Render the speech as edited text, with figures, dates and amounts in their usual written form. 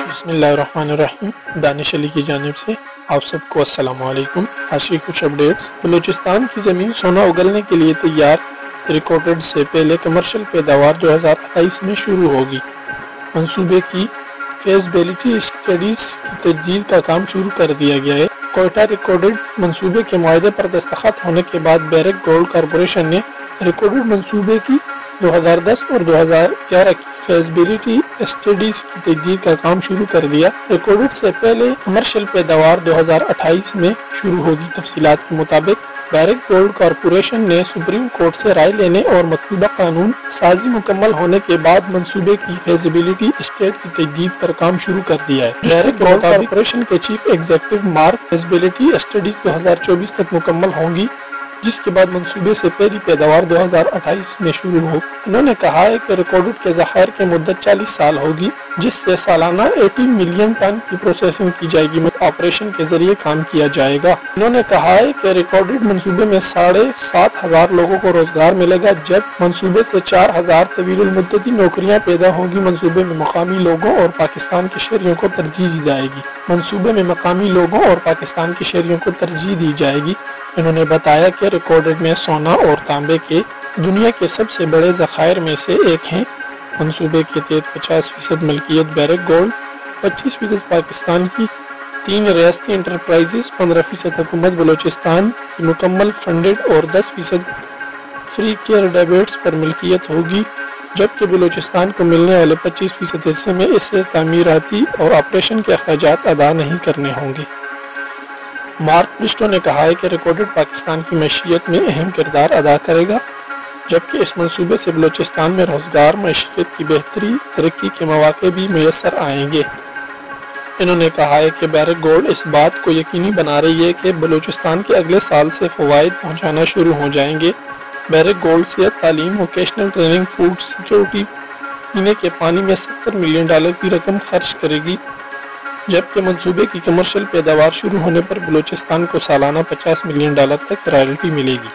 بسم اللہ الرحمن الرحیم۔ دانش علی کی جانب سے آپ سب کو السلام علیکم۔ آج کی کچھ اپڈیٹس۔ بلوچستان کی زمین سونا اگلنے کے لیے تیار، ریکارڈڈ سے پہلے کمرشل پیداوار 2028 میں شروع ہوگی۔ منصوبے کی فیزیبلٹی اسٹڈیز کی تجدید کا کام شروع کر دیا گیا ہے۔ کوئٹہ ریکارڈڈ منصوبے کے معاہدے پر دستخط ہونے کے بعد بیرک گولڈ کارپوریشن نے ریکارڈڈ منصوبے کی 2010 اور 2011 کی فیزیبلٹی اسٹڈیز کی تجدید کا کام شروع کر دیا۔ ریکارڈڈ سے پہلے کمرشل پیداوار 2028 میں شروع ہوگی۔ تفصیلات کے مطابق بیرک گولڈ کارپوریشن نے سپریم کورٹ سے رائے لینے اور مطلوبہ قانون سازی مکمل ہونے کے بعد منصوبے کی فیزیبلٹی اسٹڈی کی تجدید پر کام شروع کر دیا ہے۔ بیرک گولڈ کارپوریشن کے chief executive mark feasibility studies 2024 تک مکمل ہوں گی، جس کے بعد منصوبے سے پہلی پیداوار 2028 میں شروع ہو۔ انہوں نے کہا ہے کہ ریکارڈڈ کے ذخائر کی مدت 40 سال ہوگی، جس سے سالانہ 80 ملین ٹن کی پروسیسنگ کی جائے گی۔ آپریشن کے ذریعے کام کیا جائے گا۔ انہوں نے کہا ہے کہ ریکارڈڈ منصوبے میں 7,500 لوگوں کو روزگار ملے گا، جب منصوبے سے 4,000 طویل المدتی نوکریاں پیدا ہوں گی۔ منصوبے میں مقامی لوگوں اور پاکستان کے شہریوں کو ترجیح دی جائے گی۔ منصوبے میں مقامی لوگوں اور پاکستان کے شہریوں کو ترجیح دی جائے گی۔ انہوں نے بتایا کہ ریکارڈڈ میں سونا اور تانبے کے دنیا کے سب سے بڑے ذخائر میں سے ایک ہیں۔ منصوبے کے تحت 50% ملکیت بیرک گولڈ، 25% پاکستان کی، 3 ریاستی انٹرپرائزز، 15% حکومت بلوچستان کی مکمل فنڈڈ اور 10% فری کیئر ڈیبٹس پر ملکیت ہوگی، جبکہ بلوچستان کو ملنے والے 25% حصے میں اسے تعمیراتی اور آپریشن کے اخراجات ادا نہیں کرنے ہوں گے۔ مارک برسٹو نے کہا ہے کہ ریکارڈڈ پاکستان کی معیشت میں اہم کردار ادا کرے گا، جبکہ اس منصوبے سے بلوچستان میں روزگار، معیشت کی بہتری، ترقی کے مواقع بھی میسر آئیں گے۔ انہوں نے کہا ہے کہ بیرک گولڈ اس بات کو یقینی بنا رہی ہے کہ بلوچستان کے اگلے سال سے فوائد پہنچانا شروع ہو جائیں گے۔ بیرک گولڈ صحت، تعلیم، ووکیشنل ٹریننگ، فوڈ سیکیورٹی، پینے کے پانی میں $70 ملین کی رقم خرچ کرے گی، جبکہ منصوبے کی کمرشل پیداوار شروع ہونے پر بلوچستان کو سالانہ $50 ملین تک رائلٹی ملے گی۔